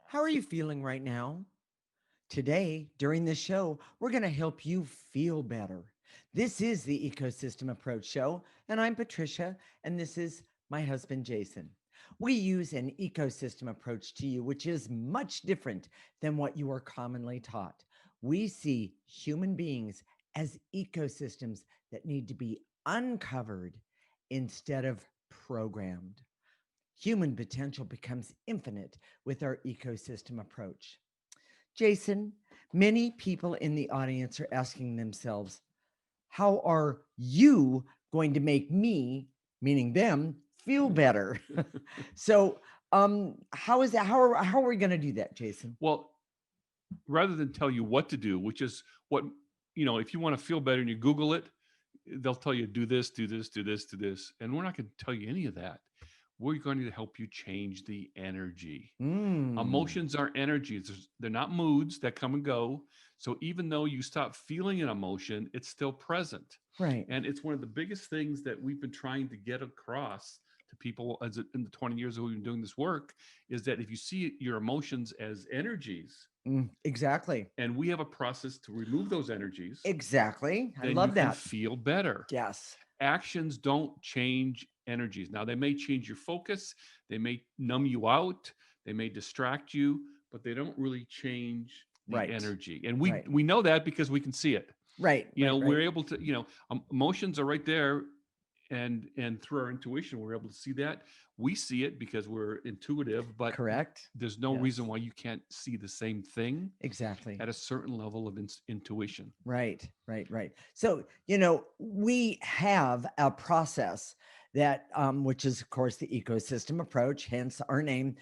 How are you feeling right now? Today, during this show, we're going to help you feel better. This is the Ecosystem Approach Show, and I'm Patricia, and this is my husband, Jason. We use an ecosystem approach to you, which is much different than what you are commonly taught. We see human beings as ecosystems that need to be uncovered instead of programmed. Human potential becomes infinite with our ecosystem approach. Jason, many people in the audience are asking themselves, how are you going to make me, meaning them, feel better? So, how is that? How are we going to do that, Jason? Well, rather than tell you what to do, which is what, if you want to feel better and you Google it, they'll tell you do this, do this, do this, do this. And we're not going to tell you any of that. We're going to help you change the energy. Mm, Emotions are energies. They're not moods that come and go. So even though you stop feeling an emotion, it's still present. right. And it's one of the biggest things that we've been trying to get across to people in the 20 years that we've been doing this work is that if you see your emotions as energies, Exactly. and we have a process to remove those energies, Exactly. I then you love can that. feel better. Yes. Actions don't change energies. Now, they may change your focus, they may numb you out, they may distract you, but they don't really change the Right. energy. And we Right. we know that because we can see it. Right. Right. We're Right. able to, emotions are right there, and through our intuition we're able to see that. We see it because we're intuitive, but Correct. there's no reason Yes. why you can't see the same thing Exactly. at a certain level of intuition. Right, right, right. So, we have a process that, which is, of course, the ecosystem approach, hence our name,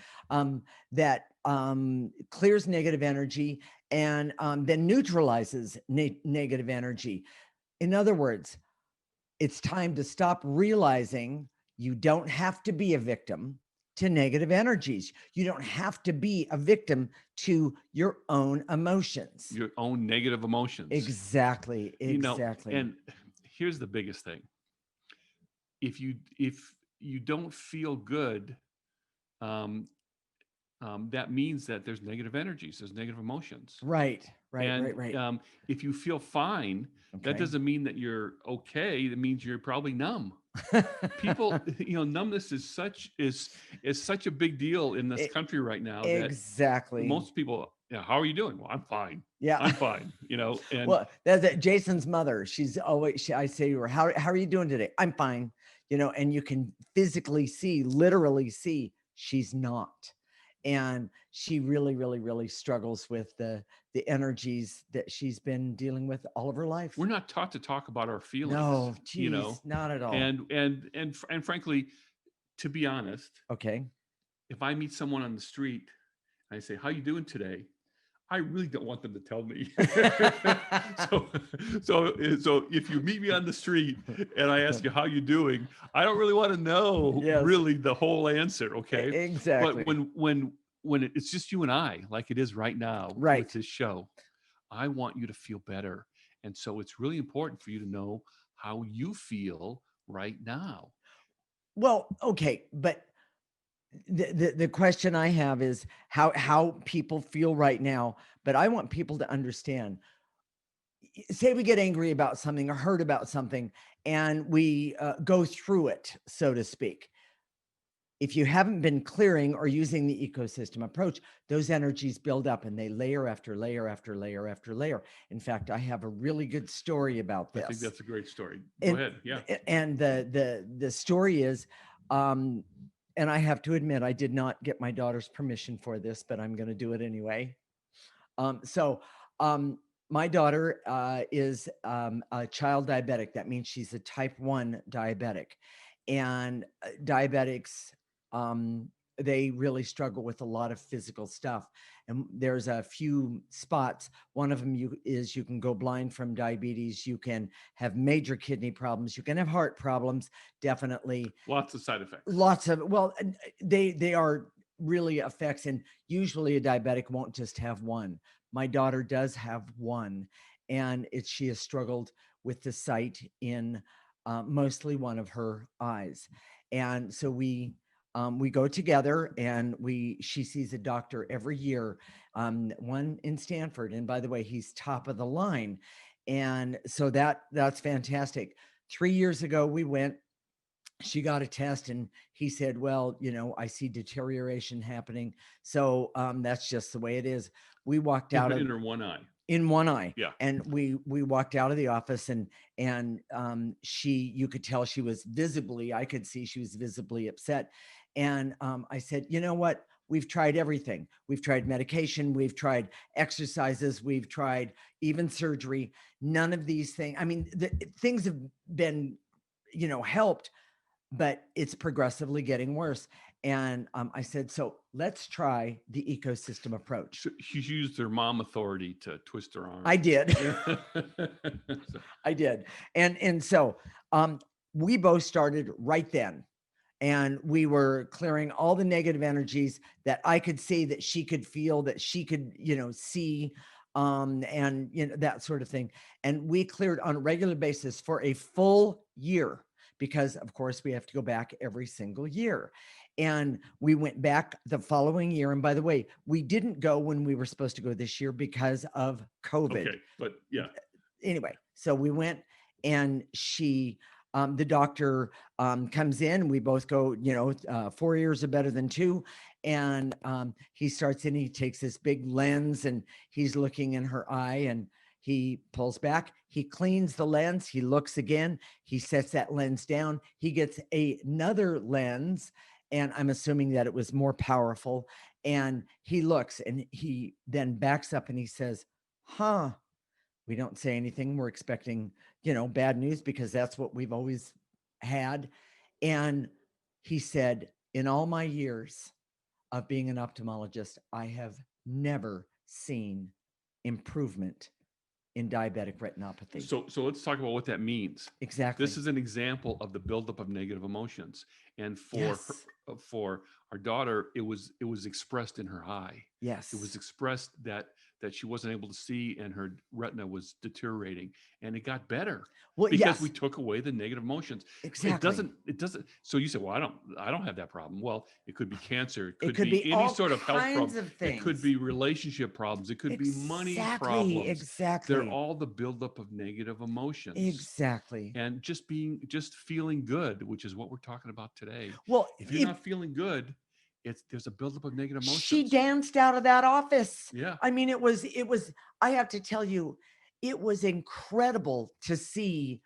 that clears negative energy and then neutralizes negative energy. In other words, it's time to stop realizing you don't have to be a victim to negative energies. You don't have to be a victim to your own emotions. Your own negative emotions. Exactly, you know exactly. and here's the biggest thing. If you don't feel good, um, that means that there's negative energies, there's negative emotions. Right, right, And right, right. if you feel fine, that Okay. doesn't mean that you're okay. That means you're probably numb. People, numbness is such a big deal in this E- country right now that exactly. most people, how are you doing? Well, I'm fine. Yeah. I'm fine. And Well, that's it. Jason's mother. She's always. I say to her, "How are you doing today?" I'm fine. And you can physically see, literally see, she's not, and she really, really, really struggles with the energies that she's been dealing with all of her life. we're not taught to talk about our feelings, No, geez, not at all. and frankly, to be honest, Okay. if I meet someone on the street and I say, "How you doing today?" I really don't want them to tell me. so, so if you meet me on the street and I ask you how you doing, I don't really want to know Yes, really the whole answer, okay? But exactly. when it's just you and I, like it is right now with Right. this show, I want you to feel better, and so it's really important for you to know how you feel right now. Well, okay, but the question I have is how people feel right now, but I want people to understand. Say we get angry about something or hurt about something, and we go through it, so to speak. If you haven't been clearing or using the ecosystem approach, those energies build up and they layer after layer after layer after layer. In fact, I have a really good story about I think this. that's a great story. Go and ahead. Yeah. and the story is, um and I have to admit I did not get my daughter's permission for this, but I'm going to do it anyway. So my daughter is a child diabetic. That means she's a type 1 diabetic, and diabetics, um they really struggle with a lot of physical stuff, and there's a few spots. One of them you can go blind from diabetes, you can have major kidney problems, you can have heart problems, definitely Lots of side effects. lots of, well, they are really effects, and usually a diabetic won't just have one. My daughter does have one, and she has struggled with the sight in mostly one of her eyes. And so we go together, and she sees a doctor every year, one in Stanford. And by the way, he's top of the line. And so that's fantastic. 3 years ago, we went. She got a test, and he said, well, I see deterioration happening. So that's just the way it is. We walked out in her one eye. In one eye. Yeah. And we walked out of the office, and you could tell I could see she was visibly upset. And I said, you know what? We've tried everything. We've tried medication. We've tried exercises. We've tried even surgery. None of these things. I mean, things have been, helped, but it's progressively getting worse. And I said, so let's try the ecosystem approach. So she used her mom authority to twist her arm. I did. I did. And so we both started right then. And we were clearing all the negative energies that I could see, that she could feel, that she could, see, and that sort of thing. And we cleared on a regular basis for a full year, because of course we have to go back every single year. And we went back the following year. And by the way, we didn't go when we were supposed to go this year because of COVID. Okay, but yeah. Anyway, so we went, and the doctor comes in. We both go, 4 years are better than 2. And he starts in, he takes this big lens, and he's looking in her eye, and he pulls back, he cleans the lens, he looks again, he sets that lens down, he gets another lens, and I'm assuming that it was more powerful. And he looks, and he then backs up, and he says, we don't say anything. We're expecting, bad news, because that's what we've always had. And he said, in all my years of being an ophthalmologist, I have never seen improvement in diabetic retinopathy. So let's talk about what that means. Exactly. This is an example of the buildup of negative emotions. And for our daughter, it was expressed in her eye. Yes. It was expressed that she wasn't able to see, and her retina was deteriorating, and it got better because we took away the negative emotions. Exactly. It doesn't. So you say, well, I don't have that problem. Well, it could be cancer. It could be any all sort of health problem. Of things. It could be relationship problems. It could be money problems. Exactly. They're all the buildup of negative emotions. Exactly. And just feeling good, which is what we're talking about today. Well, if you're not feeling good, there's a buildup of negative emotions. She danced out of that office. Yeah. I mean, it was, I have to tell you, it was incredible to see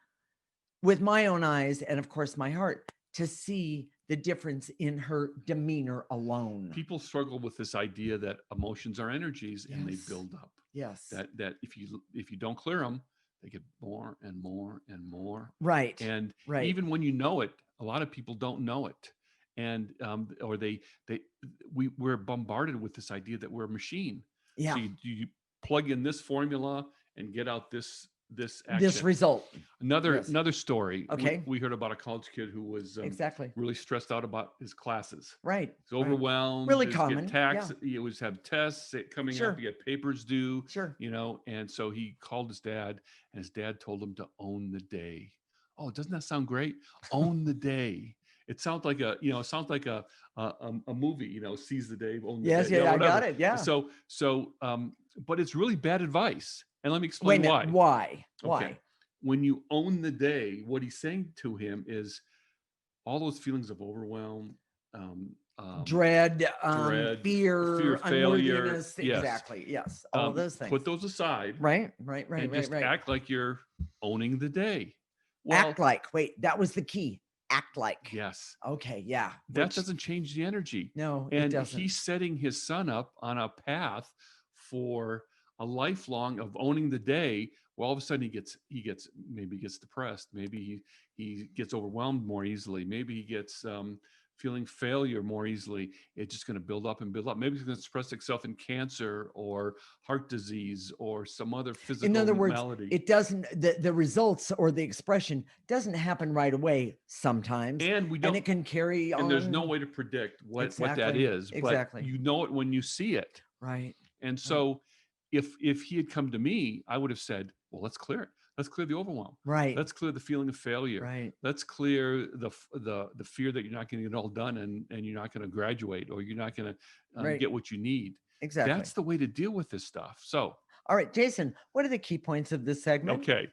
with my own eyes, and of course my heart, to see the difference in her demeanor alone. People struggle with this idea that emotions are energies, and they build up. Yes. That if you don't clear them, they get more and more and more. Right. And even when you know it, a lot of people don't know it. And or we're bombarded with this idea that we're a machine. Yeah. So you plug in this formula and get out this action. This result. Another story. Okay. We heard about a college kid who was really stressed out about his classes. Right. He's overwhelmed. Really common. He always have tests coming up. He had papers due. Sure. And so he called his dad, and his dad told him to own the day. Oh, doesn't that sound great? Own the day. It sounds like a movie, seize the day, own the day. Yes, I got it. Yeah. So, but it's really bad advice. And let me explain why. Why? Okay. When you own the day, what he's saying to him is all those feelings of overwhelm, dread, fear, failure. Exactly. Yes. All those things. Put those aside. Right. Just act like you're owning the day. Well, act like. Wait, that was the key. Act like. Yes. Okay. Yeah. That doesn't change the energy. No, and it doesn't. He's setting his son up on a path for a lifelong of owning the day. Well, all of a sudden he gets depressed. Maybe he gets overwhelmed more easily. Maybe he gets feeling failure more easily. It's just going to build up and build up. Maybe it's going to express itself in cancer or heart disease or some other physical malady. In other words, it doesn't, the results or the expression doesn't happen right away sometimes. And it can carry on. And there's no way to predict what that is. Exactly. But you know it when you see it. Right. And so if he had come to me, I would have said, Well, let's clear it. Let's clear the overwhelm. Right. Let's clear the feeling of failure. Right. Let's clear the fear that you're not going to get it all done, and you're not going to graduate, or you're not going to Right. get what you need. Exactly. That's the way to deal with this stuff. So, All right, Jason, what are the key points of this segment? okay.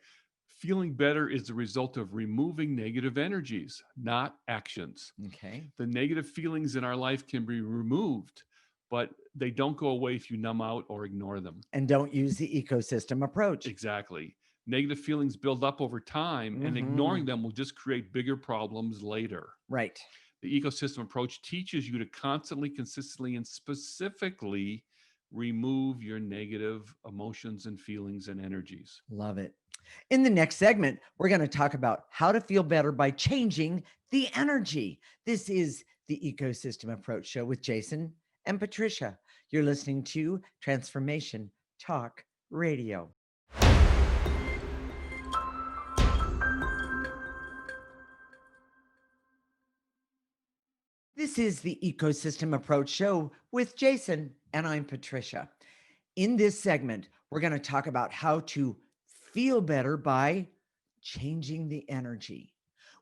Feeling better is the result of removing negative energies, not actions. Okay. The negative feelings in our life can be removed, but they don't go away if you numb out or ignore them. And don't use the ecosystem approach. Exactly. Negative feelings build up over time, and ignoring them will just create bigger problems later. Right. The ecosystem approach teaches you to constantly, consistently, and specifically remove your negative emotions and feelings and energies. Love it. In the next segment, we're going to talk about how to feel better by changing the energy. This is the Ecosystem Approach Show with Jason and Patricia. You're listening to Transformation Talk Radio. This is the Ecosystem Approach Show with Jason, and I'm Patricia. In this segment, we're going to talk about how to feel better by changing the energy.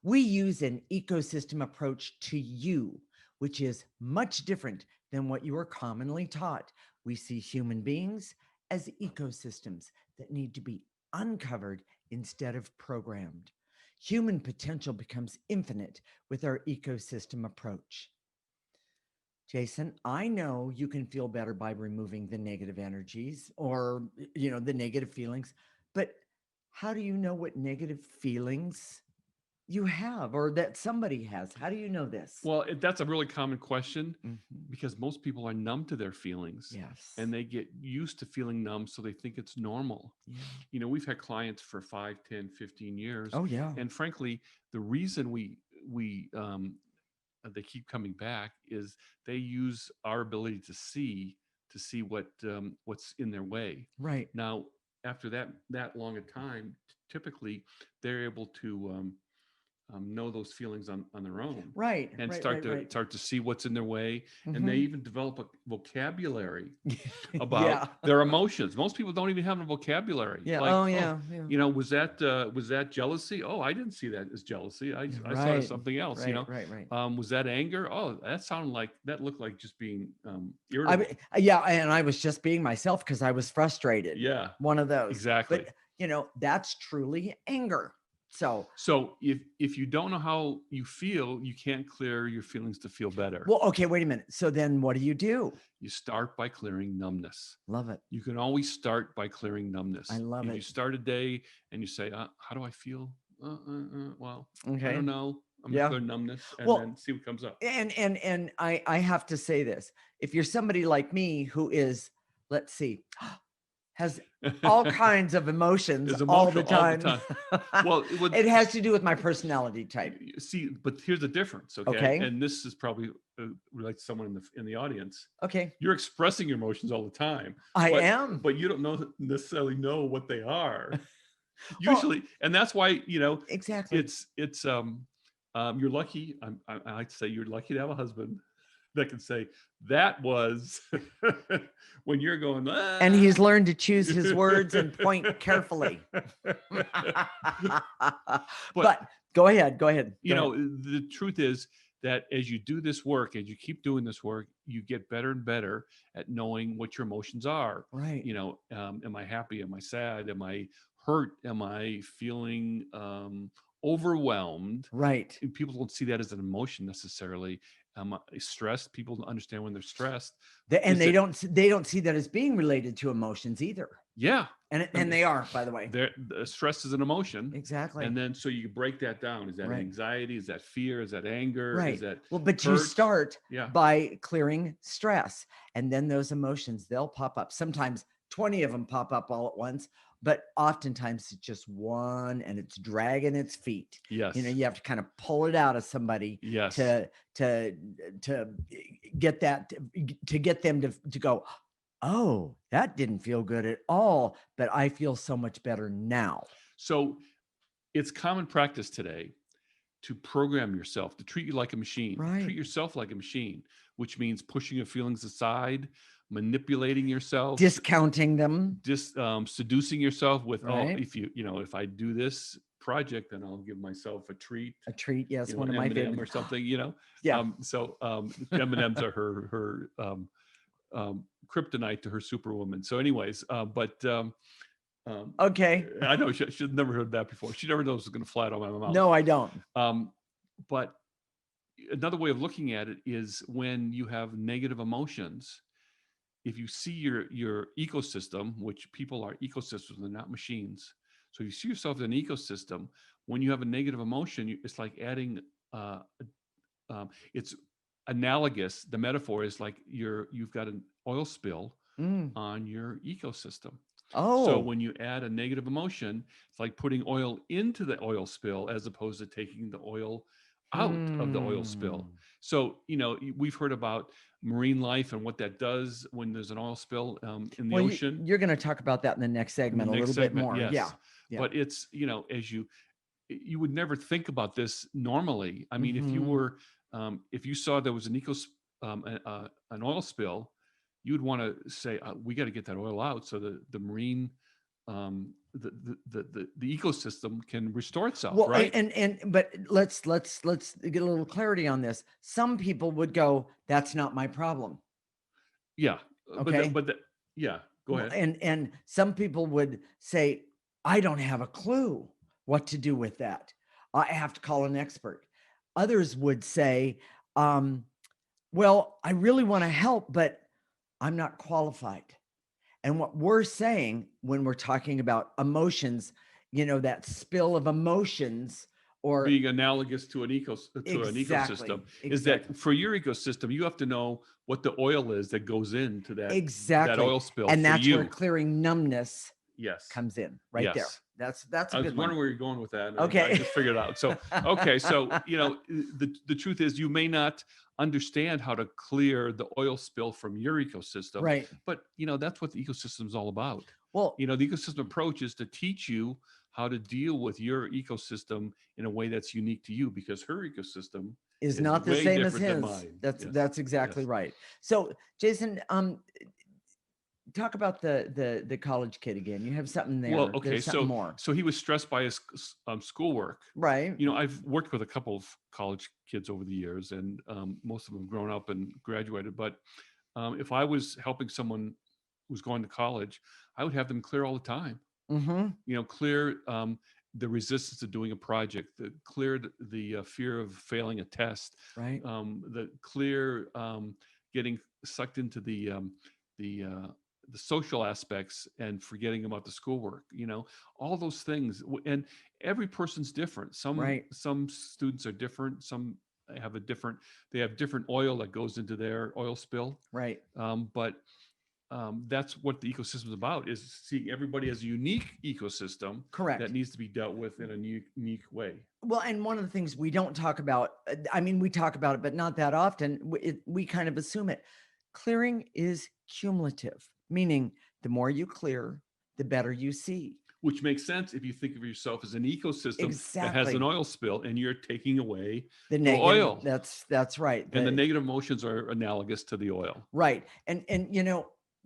We use an ecosystem approach to you, which is much different than what you are commonly taught. We see human beings as ecosystems that need to be uncovered instead of programmed. Human potential becomes infinite with our ecosystem approach. Jason, I know you can feel better by removing the negative energies or, the negative feelings, but how do you know what negative feelings you have or that somebody has? How do you know this? Well, that's a really common question Mhm. because most people are numb to their feelings. Yes. And they get used to feeling numb, so they think it's normal. Yeah. We've had clients for 5, 10, 15 years. Oh, yeah. And frankly, the reason they keep coming back is they use our ability to see what's in their way. Right. Now, after that long a time, typically they're able to know those feelings on their own, Right. and right, start right, to see what's in their way, and Mhm. they even develop a vocabulary about Yeah. their emotions. Most people don't even have a vocabulary. Yeah. Like, Oh, yeah. Yeah. was that jealousy? Oh, I didn't see that as jealousy. I saw it as Right. something else. Right. Was that anger? Oh, that looked like just being I irritable. yeah, and I was just being myself because I was frustrated. Yeah, One of those. exactly. But that's truly anger. So if you don't know how you feel, you can't clear your feelings to feel better. Well, okay, wait a minute. So then what do? You start by clearing numbness. Love it. You can always start by clearing numbness. I love it. You start a day and you say, how do I feel? Well, Okay. I don't know. I'm Yeah. gonna clear numbness and Well, then see what comes up. And I have to say this. If you're somebody like me who is, let's see, has all kinds of emotions Is all the emotional all the time. time. Well, it has to do with my personality type. See, but here's the difference, okay? Okay. And this is probably relates to someone in the audience. Okay. You're expressing your emotions all the time. I am. But you don't necessarily know what they are. Usually, and that's why, Exactly. it's you're lucky. I like to say you're lucky to have a husband that can say that was when you're going, and he's learned to choose his words and point carefully. but go ahead. The truth is that as you do this work, as you keep doing this work, you get better and better at knowing what your emotions are. Right. Am I happy? Am I sad? Am I hurt? Am I feeling overwhelmed? Right. And people don't see that as an emotion necessarily. Stressed, people don't understand when they're stressed. They don't see that as being related to emotions either. Yeah. And they are, by the way. Stress is an emotion. Exactly. And then so you break that down. Is that anxiety? Is that fear? Is that anger? Right. Is that but you start Yeah. by clearing stress. And then those emotions, they'll pop up. Sometimes 20 of them pop up all at once, but oftentimes it's just one and it's dragging its feet. Yes. You have to kind of pull it out of somebody. Yes. To get that, to get them to go, oh, that didn't feel good at all, but I feel so much better now. So it's common practice today to program yourself, to treat you like a machine. Right. Treat yourself like a machine, which means pushing your feelings aside, manipulating yourself, discounting them, just seducing yourself with, oh, right? if I do this project, then I'll give myself a treat, A treat, yes, one of my M&M or favorite. something, Yeah. M&Ms are her kryptonite to her superwoman. So anyways, um, Okay. I know she's never heard that before. She never knows it's going to fly out of my mouth. No, I don't. But another way of looking at it is when you have negative emotions, if you see your ecosystem, which people are ecosystems, they're not machines. So you see yourself as an ecosystem. When you have a negative emotion, it's like adding. Uh, it's analogous. The metaphor is like you've got an oil spill Mm. on your ecosystem. So Oh. when you add a negative emotion, it's like putting oil into the oil spill as opposed to taking the oil out of the oil spill. Hmm. So, we've heard about marine life and what that does when there's an oil spill in the Well, ocean. you're going to talk about that in the next In the segment a next little bit segment, more. Yeah. yes. Yeah. But it's, as you would never think about this normally. I mean, Hmm. if you saw there was an oil spill, you'd want to say, we got to get that oil out so the marine, the ecosystem can restore itself, Well, right? but let's get a little clarity on this. Some people would go, "That's not my problem." Yeah, Okay. yeah. Go Well, ahead. and some people would say, "I don't have a clue what to do with that. I have to call an expert." Others would say, um, "Well, I really want to help, but I'm not qualified." And what we're saying when we're talking about emotions, that spill of emotions, or Being analogous to an exactly, ecosystem is that exactly, for your ecosystem, you have to know what the oil is that goes into that exactly. oil spill And for that's where you. clearing numbness Yes. comes in right there. Yes. That's a I was good one. wondering where you're going with that, and I Okay. just figured it out. So, okay, so the truth is, you may not understand how to clear the oil spill from your ecosystem, Right. but that's what the ecosystem is all about. Well, The ecosystem approach is to teach you how to deal with your ecosystem in a way that's unique to you, because her ecosystem is is not the way same as different than his. mine. That's Yes, that's exactly yes. right. So, Jason, talk about the college kid again. You have something Well, there. okay, There's something so more. he was stressed by his schoolwork. Right. I've worked with a couple of college kids over the years, and most of them have grown up and graduated. But if I was helping someone who's going to college, I would have them clear all the time. Mm-hmm. Clear the resistance to doing a project, clear the fear of failing a test, Right. the clear getting sucked into the uh, the social aspects and forgetting about the schoolwork. All those things. And every person's different. Right. Some students are different. Some have they have different oil that goes into their oil spill. Right. But that's what the ecosystem is about, is seeing everybody as a unique ecosystem that Correct. needs to be dealt with in a unique way. Well, and one of the things we don't talk about, I mean, we talk about it, but not that often. We kind of assume it. Clearing is cumulative, meaning the more you clear, the better you see. Which makes sense if you think of yourself as an ecosystem that has an Exactly. oil spill and you're taking away The the negative. oil. That's right. And the negative emotions are analogous to the oil. Right. And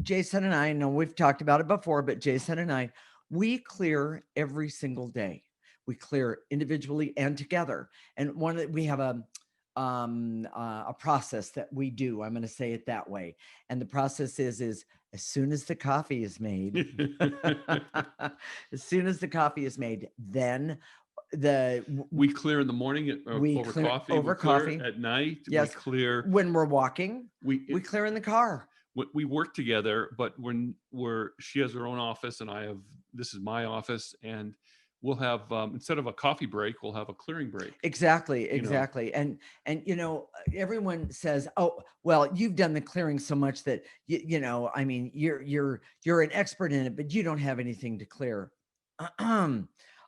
Jason and I know we've talked about it before, but Jason and I, we clear every single day. We clear individually and together. And we have a process that we do. I'm going to say it that way. And the process is as soon as the coffee is made, as soon as the coffee is made, then we clear in the morning we over clear coffee. over We clear coffee. at night. We Yes. clear When we're walking, we we clear in the car. we work together, but when she has her own office and this is my office, and we'll have instead of a coffee break, we'll have a clearing break. Exactly. And everyone says, "Oh, well, you've done the clearing so much that I mean, you're an expert in it, but you don't have anything to clear."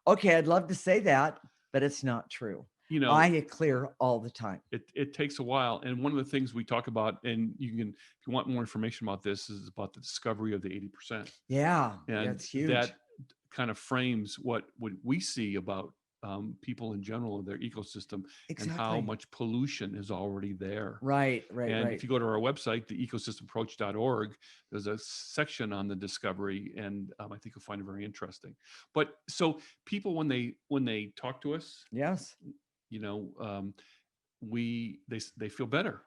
Okay, I'd love to say that, but it's not true. I clear all the time. It takes a while, and one of the things we talk about, and if you want more information about this, is about the discovery of the 80%. Yeah, And that's huge. that kind of frames what we see about people in general, their ecosystem, and how Exactly. much pollution is already there. Right, right, And if right. you go to our website, theecosystemapproach.org, there's a section on the discovery, and I think you'll find it very interesting. But so people, when they talk to us, Yes, you know, they feel better,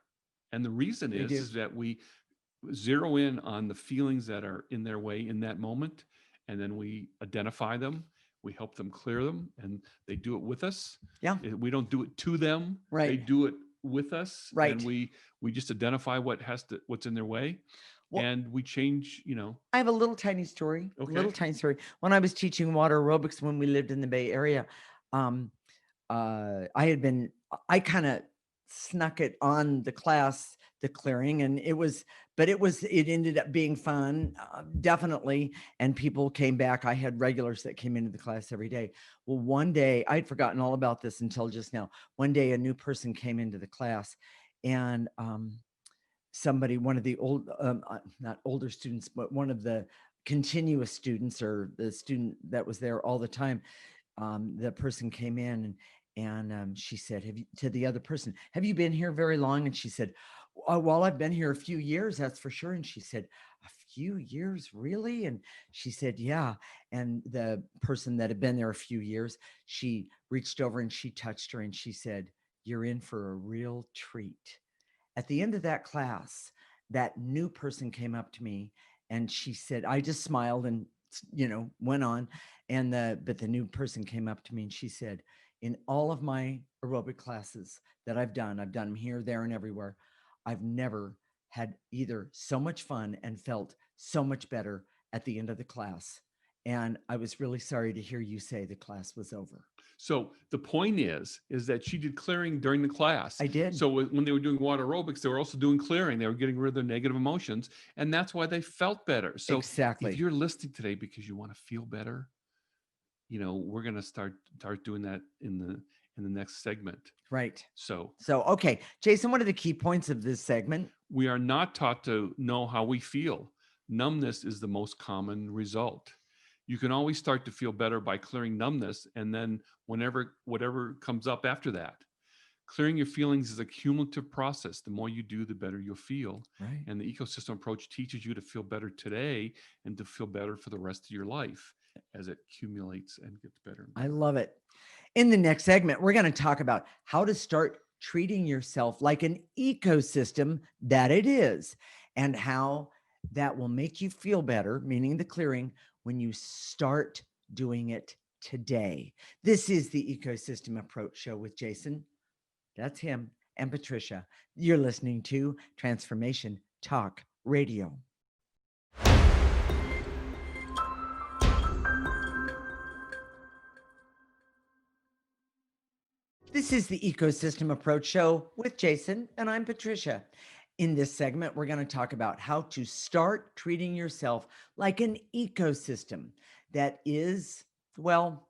and the reason they do. is that we zero in on the feelings that are in their way in that moment, and then we identify them, we help them clear them, and they do it with us. Yeah, We don't do it to them, they right, do it with us, and right. we just identify what's in their way, Well, and we change, you know. I have a little tiny story, a little Okay. tiny story. When I was teaching water aerobics when we lived in the Bay Area, um, I had been, I kind of snuck it on the class, the clearing, and it ended up being fun, definitely. And people came back. I had regulars that came into the class every day. Well, one day, I'd forgotten all about this until just now. One day, a new person came into the class, and somebody, one of the not older students, but one of the continuous students, or the student that was there all the time, the person came in, and she said, "Have you," to the other person, "have you been here very long?" And she said, "Well, I've been here a few years, that's for sure." And she said, "A few years, really?" And she said, "Yeah." And the person that had been there a few years, she reached over and she touched her and she said, "You're in for a real treat." At the end of that class, that new person came up to me and she said, I just smiled and, went on. But the new person came up to me and she said, "In all of my aerobic classes that I've done them here, there, and everywhere, I've never had either so much fun and felt so much better at the end of the class. And I was really sorry to hear you say the class was over." So the point is that she did clearing during the class. I did. So when they were doing water aerobics, they were also doing clearing. They were getting rid of their negative emotions, and that's why they felt better. So if Exactly. you're listening today because you want to feel better, we're going to start doing that in the next segment. Right. So So, okay, Jason, what are the key points of this segment? we are not taught to know how we feel. Numbness is the most common result. You can always start to feel better by clearing numbness, and then whatever comes up after that. Clearing your feelings is a cumulative process. The more you do, the better you'll feel. Right. And the ecosystem approach teaches you to feel better today and to feel better for the rest of your life as it accumulates and gets better and I better. love it. In the next segment, we're going to talk about how to start treating yourself like an ecosystem that it is, and how that will make you feel better, meaning the clearing, when you start doing it today. This is the Ecosystem Approach Show with Jason. That's him, and Patricia. You're listening to Transformation Talk Radio. This is the Ecosystem Approach Show with Jason, and I'm Patricia. In this segment, we're going to talk about how to start treating yourself like an ecosystem that is, well,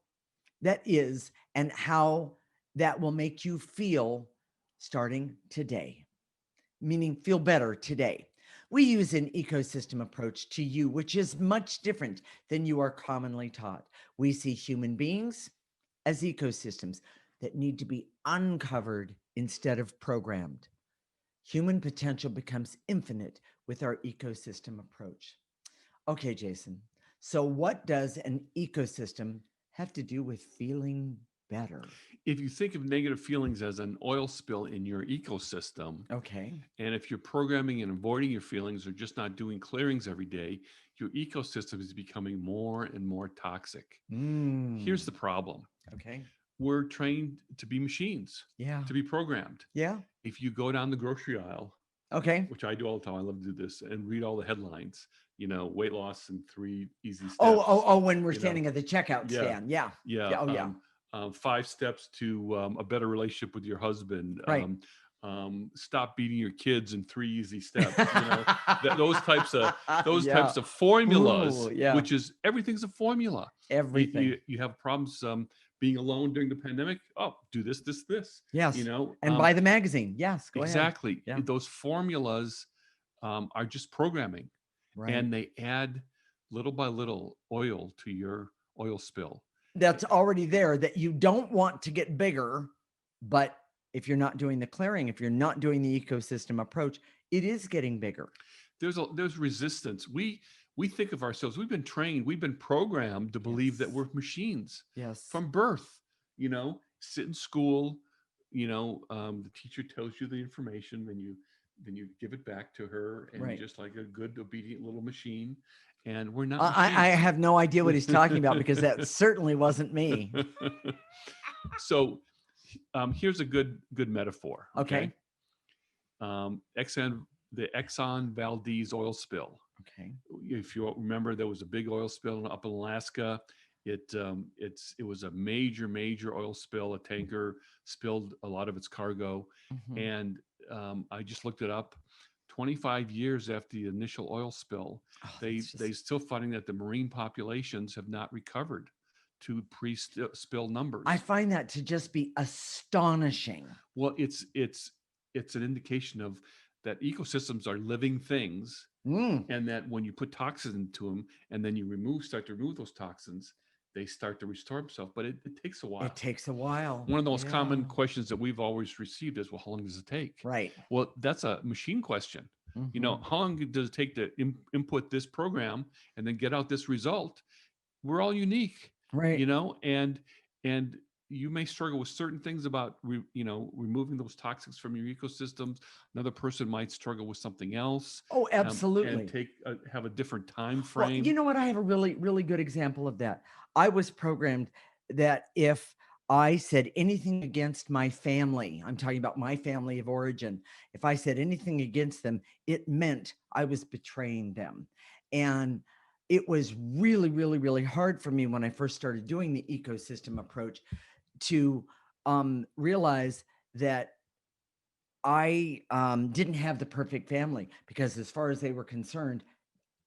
that is, and how that will make you feel starting today, meaning feel better today. We use an ecosystem approach to you, which is much different than you are commonly taught. We see human beings as ecosystems that need to be uncovered instead of programmed. Human potential becomes infinite with our ecosystem approach. Okay, Jason. So, what does an ecosystem have to do with feeling better? If you think of negative feelings as an oil spill in your ecosystem, Okay. and if you're programming and avoiding your feelings or just not doing clearings every day, your ecosystem is becoming more and more toxic. Here's the problem. Okay. We're trained to be machines, Yeah. to be programmed. Yeah. If you go down the grocery aisle, Okay. which I do all the time, I love to do this, and read all the headlines, weight loss in 3 easy Oh, steps. oh, oh, when we're you know, standing at the checkout yeah, stand. Yeah. yeah. Yeah. Oh, yeah. 5 steps to a better relationship with your husband. Right. Stop beating your kids in 3 easy steps. Those types of Yeah. formulas, Ooh, yeah. which is everything's a formula. Everything. You have problems being alone during the pandemic. Oh, do this, this, this. Yes. And buy the magazine. Yes. Go ahead. Exactly. Yeah. Those formulas are just programming, Right. and they add little by little oil to your oil spill. that's already there that you don't want to get bigger. But if you're not doing the clearing, if you're not doing the ecosystem approach, it is getting bigger. There's resistance. We think of ourselves, we've been trained, we've been programmed to believe that Yes. we're machines Yes. from birth. Sit in school, the teacher tells you the information, then you give it back to her, and Right. just like a good obedient little machine. And we're not I machines. have no idea what he's talking about because that certainly wasn't me. So here's a good metaphor. Okay. Okay. Exxon the Exxon Valdez oil spill. Okay. If you remember, there was a big oil spill up in Alaska. It was a major oil spill. A tanker spilled a lot of its cargo, Mhm. and I just looked it up. 25 years after the initial oil spill, Oh, that's they just, still finding that the marine populations have not recovered to pre-spill I numbers. find that to just be astonishing. Well, it's an indication of that ecosystems are living things, Mm, and that when you put toxins into them and then you start to remove those toxins, they start to restore themselves. But it takes a it while. takes a while. One of the most Yeah. common questions that we've always received is, well, how long does it take? Right. Well, that's a machine question. Hmm. How long does it take to input this program and then get out this result? We're all unique, Right. and you may struggle with certain things about removing those toxics from your ecosystems. Another person might struggle with something else, Oh, and absolutely. have a different time Well, you frame. know what? I have a really, really good example of that. I was programmed that if I said anything against my family, I'm talking about my family of origin, if I said anything against them, it meant I was betraying them. And it was really, really, really hard for me when I first started doing the ecosystem approach to realize that I didn't have the perfect family because, as far as they were concerned,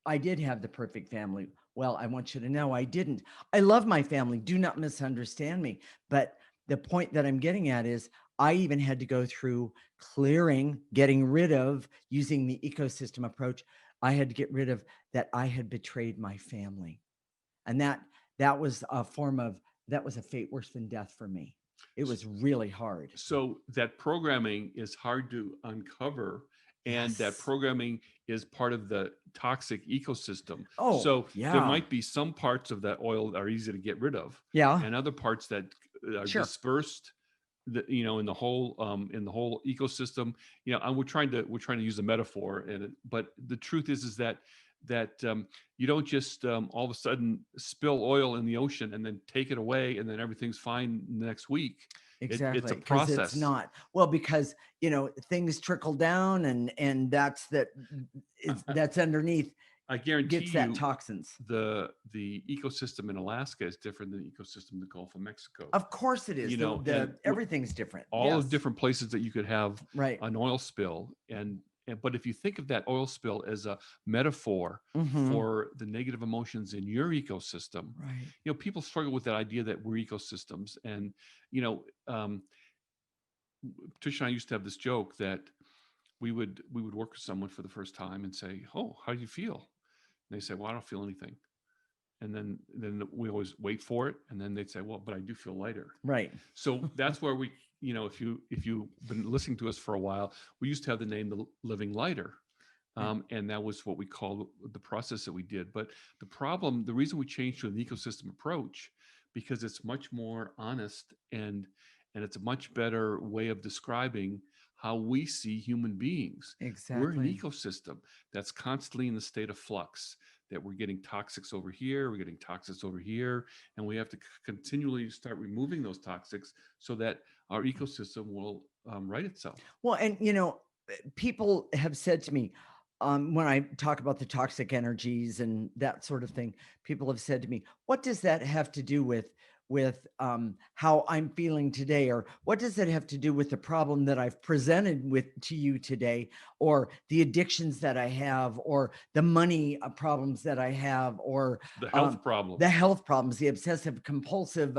I did have the perfect family. Well, I want you to know I didn't. I love my family. Do not misunderstand me. But the point that I'm getting at is I even had to go through clearing, getting rid of, using the ecosystem approach. I had to get rid of that I had betrayed my family. And that was a form of, that was a fate worse than death for me. It was really hard. So that programming is hard to uncover, and that Yes. programming is part of the toxic ecosystem. Oh, So there yeah. might be some parts of that oil that are easy to get rid of, Yeah. and other parts that are Sure. dispersed, in the whole ecosystem. And we're trying to use a metaphor, but the truth is that you don't just all of a sudden spill oil in the ocean and then take it away and then everything's fine next week. It's a Exactly, because it's process. not. Well, because, things trickle down and I, it's I, that's underneath I guarantee gets that you toxins. the ecosystem in Alaska is different than the ecosystem in the Gulf of Mexico. Of course it is. And The everything's different. all the Yes. different places that you could have Right. an oil spill, and but if you think of that oil spill as a metaphor Mhm. for the negative emotions in your ecosystem, Right. people struggle with that idea that we're ecosystems. And you know Patricia and I used to have this joke that we would work with someone for the first time and say, oh, how do you feel? And they say, well, I don't feel anything. And then we always wait for it, and then they'd say, well, but I do feel lighter. Right. So that's where if you've been listening to us for a while, we used to have the name the Living Lighter. Yeah. And that was what we called the process that we did. But the reason we changed to an ecosystem approach, because it's much more honest, and it's a much better way of describing how we see human beings. We're an Exactly. ecosystem that's constantly in the state of flux, that we're getting toxics over here, we're getting toxics over here, and we have to continually start removing those toxics so that our ecosystem will right itself. Well, and people have said to me, when I talk about the toxic energies and that sort of thing, people have said to me, "What does that have to do with how I'm feeling today, or what does that have to do with the problem that I've presented with to you today, or the addictions that I have, or the money problems that I have, or The um, health problems. the health problems, the obsessive compulsive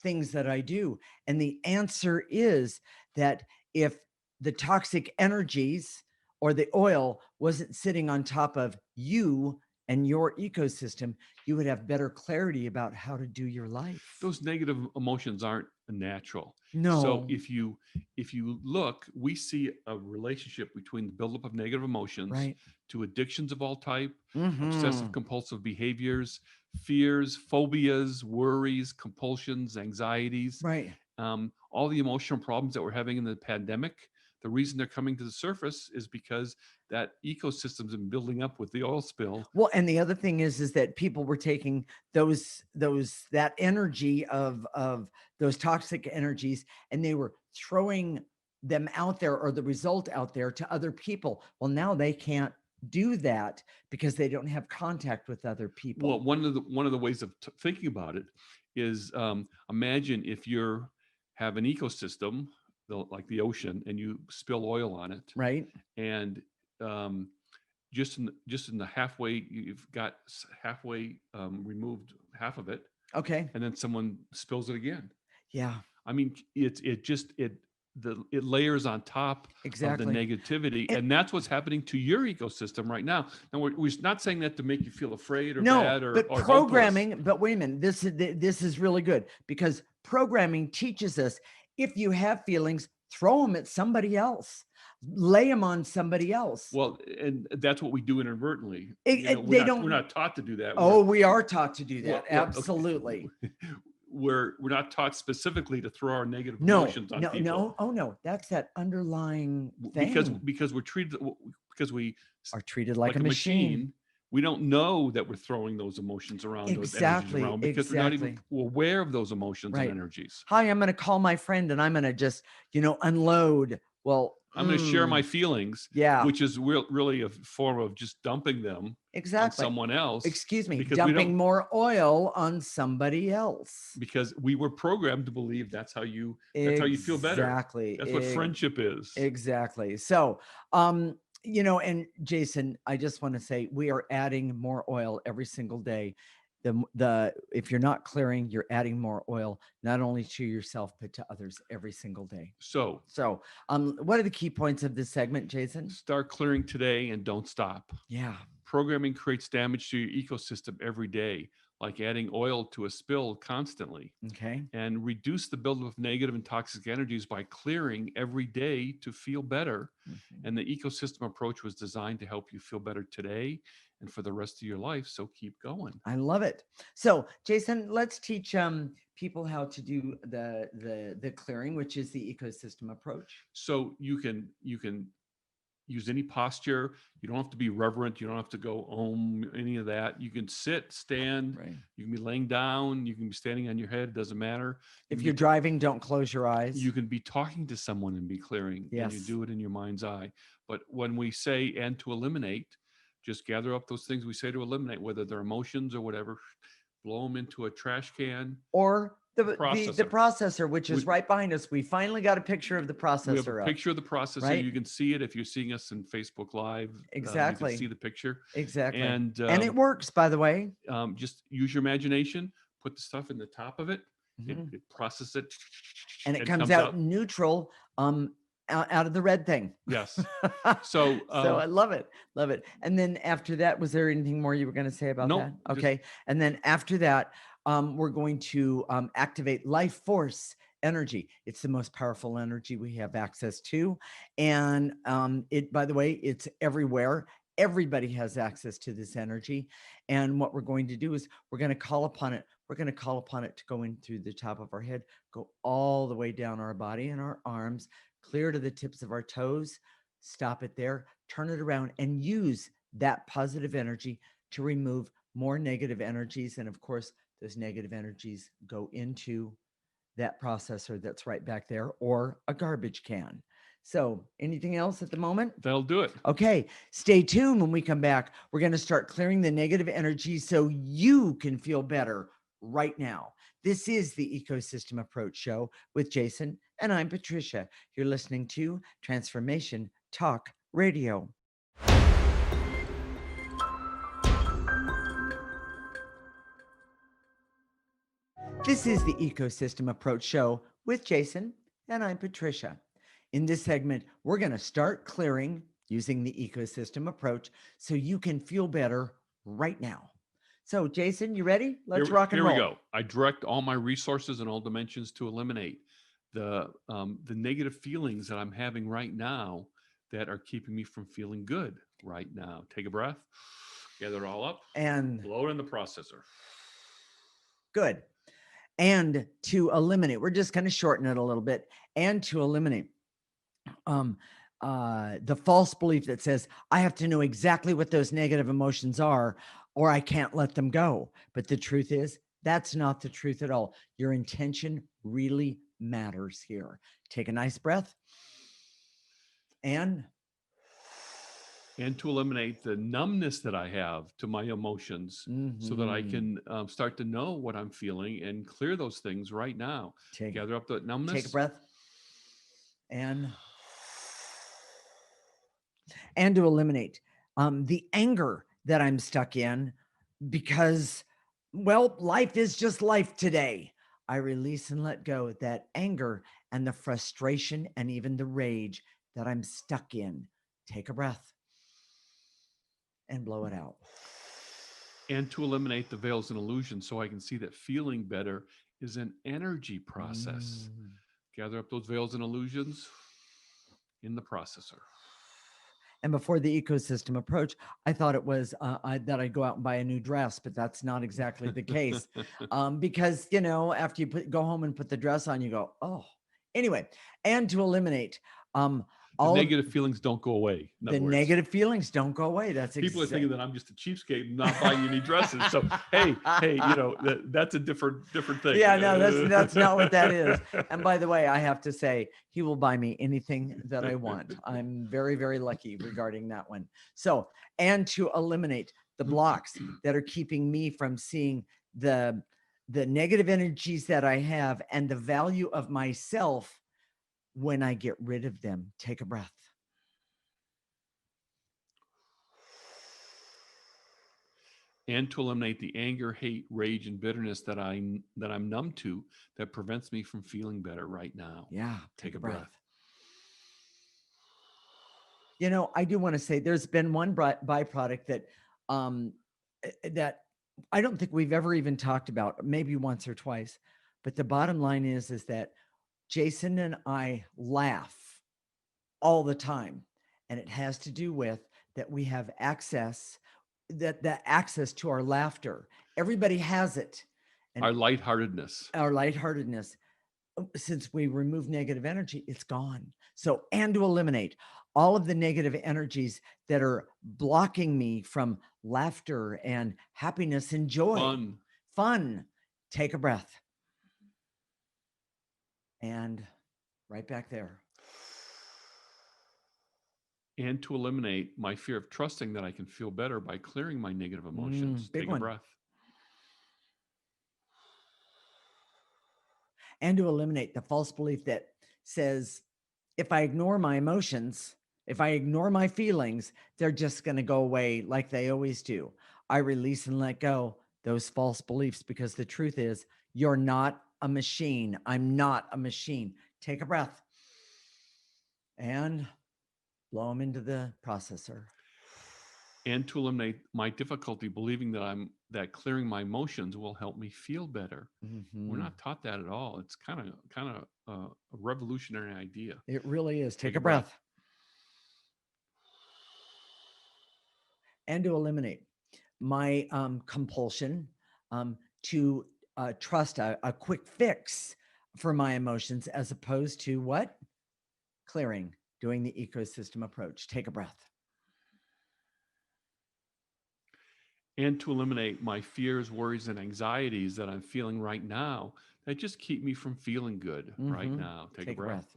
things that I do?" And the answer is that if the toxic energies or the oil wasn't sitting on top of you, and your ecosystem, you would have better clarity about how to do your life. Those negative emotions aren't natural. So No, if you look, we see a relationship between the buildup of negative emotions right? to addictions of all type, Mm-hmm. obsessive compulsive behaviors, fears, phobias, worries, compulsions, anxieties, Right. all the emotional problems that we're having in the pandemic. The reason they're coming to the surface is because that ecosystem's been building up with the oil spill. Well, and the other thing is that people were taking that energy of those toxic energies, and they were throwing them out there, or the result out there, to other people. Well, now they can't do that because they don't have contact with other people. Well, one of the ways of thinking about it is, imagine if you have an ecosystem like the ocean, and you spill oil on it, Right. and um, just in the halfway, you've got halfway removed half of it, Okay. and then someone spills it again. Yeah, I mean, it layers on top of the exactly. negativity, And and that's what's happening to your ecosystem right now. And we're not saying that to make you feel afraid or no, bad but or hopeless. programming, but wait a minute, this is really good, because programming teaches us, if you have feelings, throw them at somebody else, lay them on somebody else. Well, and that's what we do inadvertently. We're They not don't. taught to do that. Oh, we are taught to do that. Okay. Absolutely. We're not taught specifically to throw our negative No, emotions on no, people, no. Oh no, that's that underlying because thing. we're treated, because we, Are treated like like a a machine. machine, we don't know that we're throwing those emotions around, those energies Exactly, around, because we're not even exactly. aware of those emotions and Right. energies. Hi, I'm going to call my friend, and I'm going to just, unload. Well, I'm going to share my feelings, yeah, which is really a form of just dumping them on exactly. someone else, Excuse me, because we dumping don't more oil on somebody else. because we were programmed to believe that's how you feel better. Exactly. That's what friendship is. Exactly. So, and Jason, I just want to say, we are adding more oil every single day. The if you're not clearing, you're adding more oil, not only to yourself but to others every single day. So So, what are the key points of this segment, Jason? start clearing today and don't stop. Yeah. Programming creates damage to your ecosystem every day, like adding oil to a spill constantly. Okay. And reduce the buildup of negative and toxic energies by clearing every day to feel better. Mhm. And the ecosystem approach was designed to help you feel better today and for the rest of your life. So keep going. I love it. So, Jason, let's teach people how to do the clearing, which is the ecosystem approach. So you can use any posture. You don't have to be reverent. You don't have to go any of that. You can sit, stand. Right. You can be laying down. You can be standing on your head. Doesn't matter. If you're driving, don't close your eyes. You can be talking to someone and be clearing, and you Yes. do it in your mind's eye. But when we say and to eliminate, just gather up those things we say to eliminate, whether they're emotions or whatever, blow them into a trash can. Or the Processor. processor, which is right behind us. We finally got a picture of the We have processor a up. picture of the processor. right? You can see it if you're seeing us in Facebook Live. You Exactly. can see the picture. Exactly. And it works, by the way. just use your imagination. Put the stuff in the top of it. Mhm. It processes it, And it comes out neutral, out of the red thing. Yes. So So I love it. Love it. And then after that, was there anything more you were going to say about Nope, that? just- Okay. And then after that, we're going to activate life force energy. It's the most powerful energy we have access to. And by the way, it's everywhere. Everybody has access to this energy. And what we're going to do is we're going to call upon it. We're going to call upon it to go in through the top of our head, go all the way down our body and our arms, clear to the tips of our toes, stop it there, turn it around, and use that positive energy to remove more negative energies. And of course, those negative energies go into that processor that's right back there, or a garbage can. So, anything else at the moment? That'll do it. Okay, stay tuned. When we come back, we're going to start clearing the negative energy so you can feel better right now. This is the Ecosystem Approach Show with Jason, and I'm Patricia. You're listening to Transformation Talk Radio. This is the Ecosystem Approach Show with Jason, and I'm Patricia. In this segment, we're going to start clearing using the ecosystem approach so you can feel better right now. So, Jason, you ready? Let's Here, rock and here we roll. go. I direct all my resources in all dimensions to eliminate the negative feelings that I'm having right now that are keeping me from feeling good right now. Take a breath, gather it all up, And blow it in the processor. good. And to eliminate, we're just going to shorten it a little bit. And to eliminate um, the false belief that says, I have to know exactly what those negative emotions are, or I can't let them go. But the truth is, that's not the truth at all. Your intention really matters here. Take a nice breath and And to eliminate the numbness that I have to my emotions so that I mhm, can start to know what I'm feeling and clear those things right now. take Gather up the take a numbness. breath and to eliminate the anger that I'm stuck in because, well, life is just life today. I release and let go of that anger and the frustration and even the rage that I'm stuck in. Take a breath and blow it out. And to eliminate the veils and illusions so I can see that feeling better is an energy process. Mm. Gather up those veils and illusions in the processor. And before the ecosystem approach, I thought it was that I'd go out and buy a new dress, but that's not exactly the case. Because, after you go home and put the dress on, you go, oh, anyway. And to eliminate um, The all of negative feelings don't go away. In the other words, negative feelings, don't go away. That's people are exactly. thinking that I'm just a cheapskate and not buying any dresses. So hey, that's a different thing. Yeah, no, that's not what that is. And by the way, I have to say, he will buy me anything that I want. I'm very, very lucky regarding that one. So, and to eliminate the blocks that are keeping me from seeing the negative energies that I have and the value of myself when I get rid of them. Take a breath. And to eliminate the anger, hate, rage, and bitterness that I'm numb to that prevents me from feeling better right now. Yeah, Take a breath. I do want to say there's been one byproduct um, that I don't think we've ever even talked about, maybe once or twice. But the bottom line is that Jason and I laugh all the time, and it has to do with that we have access that access to our laughter. Everybody has it, and Our lightheartedness. our lightheartedness. Since we remove negative energy, it's gone. So, and to eliminate all of the negative energies that are blocking me from laughter and happiness and joy, fun. Take a breath. And right back there. And to eliminate my fear of trusting that I can feel better by clearing my negative emotions. Big Take a one. breath. And to eliminate the false belief that says, if I ignore my emotions, if I ignore my feelings, they're just going to go away like they always do. I release and let go those false beliefs because the truth is, you're not a machine. I'm not a machine. Take a breath and blow them into the processor. And to eliminate my difficulty believing that clearing my emotions will help me feel better. Mm-hmm. We're not taught that at all. It's kind of a revolutionary idea. It really is. Take a breath. And to eliminate my compulsion to trust a quick fix for my emotions as opposed to what? Clearing, doing the ecosystem approach. Take a breath. And to eliminate my fears, worries, and anxieties that I'm feeling right now that just keep me from feeling good right now. Take a breath.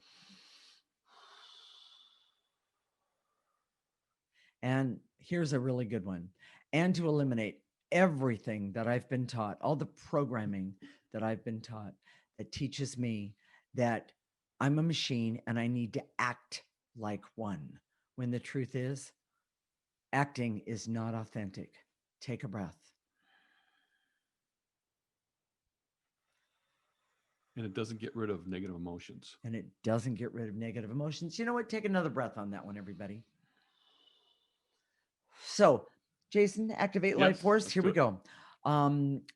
And here's a really good one. And to eliminate everything that I've been taught, all the programming that I've been taught that teaches me that I'm a machine and I need to act like one. When the truth is, acting is not authentic. Take a breath. And it doesn't get rid of negative emotions. And it doesn't get rid of negative emotions. You know what? Take another breath on that one, everybody. So Jason, activate life Yes, force. let's Here do we it. go.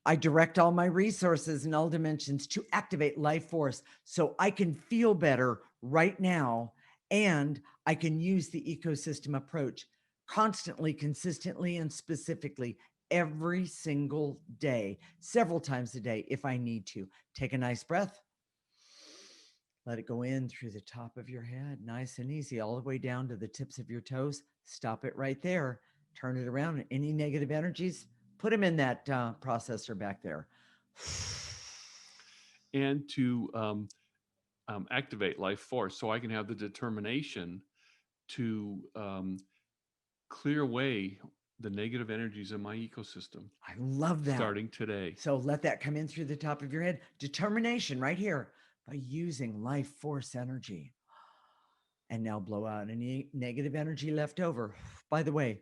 I direct all my resources in all dimensions to activate life force so I can feel better right now. And I can use the ecosystem approach constantly, consistently, and specifically every single day, several times a day if I need to. Take a nice breath. Let it go in through the top of your head, nice and easy, all the way down to the tips of your toes. Stop it right there. Turn it around. Any negative energies, put them in that processor back there. And to activate life force so I can have the determination to clear away the negative energies in my ecosystem I love that. starting today. So let that come in through the top of your head. Determination right here by using life force energy. And now blow out any negative energy left over. By the way,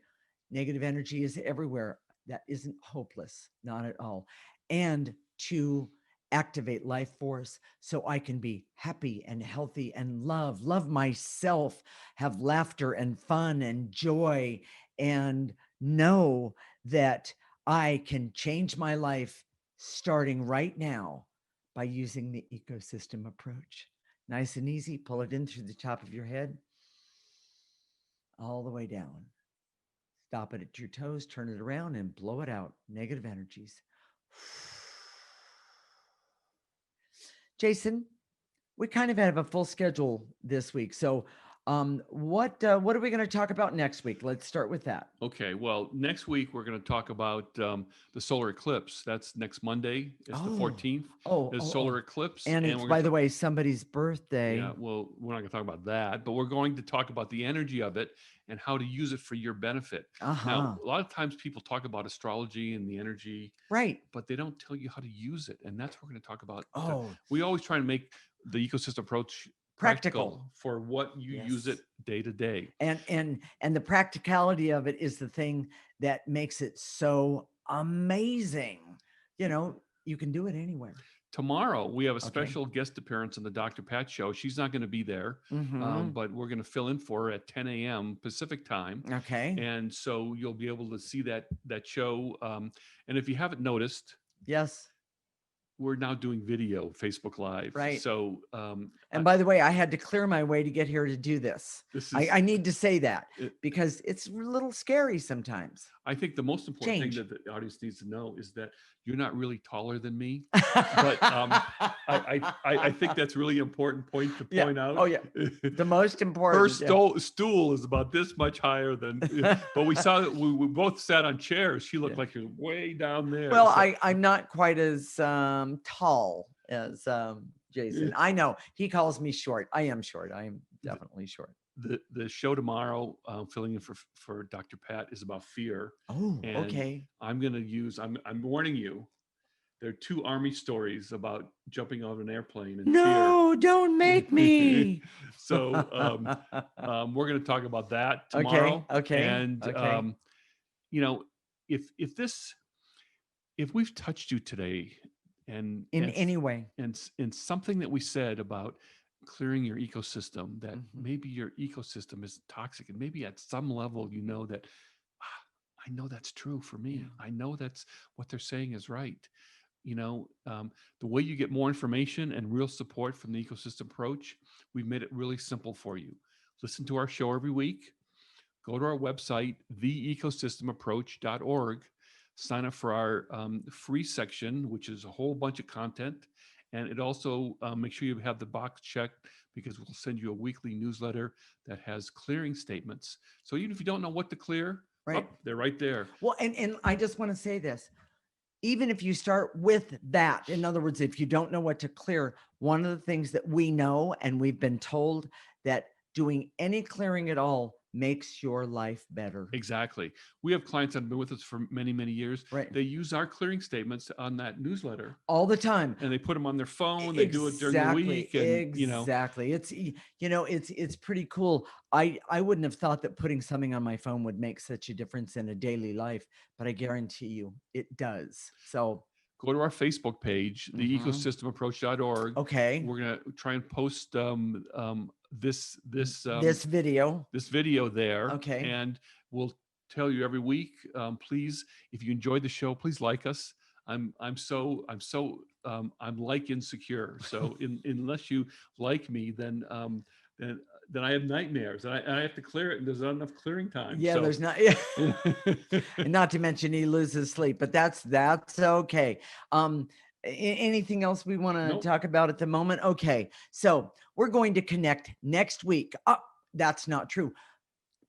negative energy is everywhere. That isn't hopeless, not at all. And to activate life force so I can be happy and healthy and love myself, have laughter and fun and joy, and know that I can change my life starting right now by using the ecosystem approach. Nice and easy. Pull it in through the top of your head, all the way down. Stop it at your toes, turn it around, and blow it out. Negative energies. Jason, we kind of have a full schedule this week. So, what are we going to talk about next week? Let's start with that. Okay, well, next week we're going to talk about the solar eclipse. That's next Monday. It's the 14th. Is solar eclipse, and it's, by the way, somebody's birthday. Yeah, well, we're not going to talk about that, but we're going to talk about the energy of it and how to use it for your benefit. Now, a lot of times people talk about astrology and the energy, right? But they don't tell you how to use it, and that's what we're going to talk about. Oh, we always try to make the ecosystem approach practical for what you use it day to day. And the practicality of it is the thing that makes it so amazing. You know, you can do it anywhere. Tomorrow, we have a special guest appearance on the Dr. Pat Show. She's not going to be there, but we're going to fill in for her at 10 a.m. Pacific time. Okay. And so you'll be able to see that show. And if you haven't noticed, yes, we're now doing video, Facebook Live. Right. So, and by the way, I had to clear my way to get here to do this. I need to say that because it's a little scary sometimes. I think the most important thing that the audience needs to know is that you're not really taller than me, but I think that's really important point to point out. Oh yeah, the most important. Her stool is about this much higher than, but we saw that we both sat on chairs. She looked like she was way down there. Well, so. I'm not quite as tall as Jason. I know he calls me short. I am short. I am definitely short. The show tomorrow, filling in for Dr. Pat, is about fear. Oh, and okay. I'm going to use, I'm warning you, there are 2 Army stories about jumping out of an airplane and fear. Don't make me. So we're going to talk about that tomorrow. Okay. And, you know, if we've touched you today and in any way, and in something that we said about clearing your ecosystem, that maybe your ecosystem is toxic, and maybe at some level you know that I know that's true for me. I know that's what they're saying is right. You know, the way you get more information and real support from the ecosystem approach, we've made it really simple for you. Listen to our show every week. Go to our website, theecosystemapproach.org. Sign up for our free section, which is a whole bunch of content. And it also make sure you have the box checked, because we'll send you a weekly newsletter that has clearing statements. So even if you don't know what to clear, they're right there. Well, and I just want to say this. Even if you start with that, in other words, if you don't know what to clear, one of the things that we know and we've been told that doing any clearing at all makes your life better. Exactly. We have clients that have been with us for many, many years. Right. They use our clearing statements on that newsletter all the time, and they put them on their phone. They do it during the week. And, exactly. It's, it's pretty cool. I wouldn't have thought that putting something on my phone would make such a difference in a daily life, but I guarantee you it does. So go to our Facebook page, theecosystemapproach.org. Okay. We're going to try and post this video there. Okay. And we'll tell you every week, please, if you enjoy the show, please like us. I'm like insecure. So unless you like me, then I have nightmares, and I have to clear it, and there's not enough clearing time. Yeah, So. there's not. Yeah. And not to mention he loses sleep, but that's okay. Anything else we want to Nope. talk about at the moment? Okay, so we're going to connect next week. Oh, that's not true.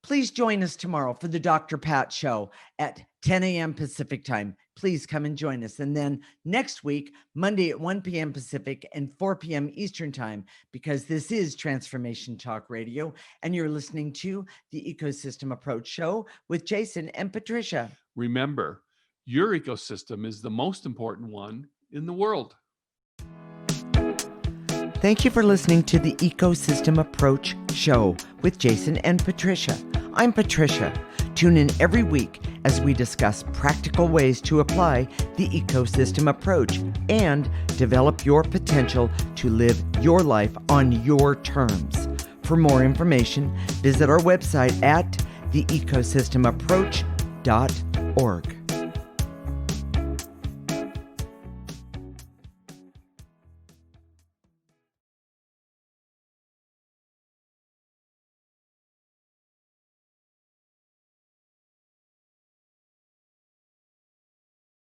Please join us tomorrow for the Dr. Pat Show at 10 a.m. Pacific time. Please come and join us. And then next week, Monday at 1 p.m. Pacific and 4 p.m. Eastern time, because this is Transformation Talk Radio, and you're listening to the Ecosystem Approach Show with Jason and Patricia. Remember, your ecosystem is the most important one in the world. Thank you for listening to the Ecosystem Approach Show with Jason and Patricia. I'm Patricia. Tune in every week as we discuss practical ways to apply the ecosystem approach and develop your potential to live your life on your terms. For more information, visit our website at theecosystemapproach.org.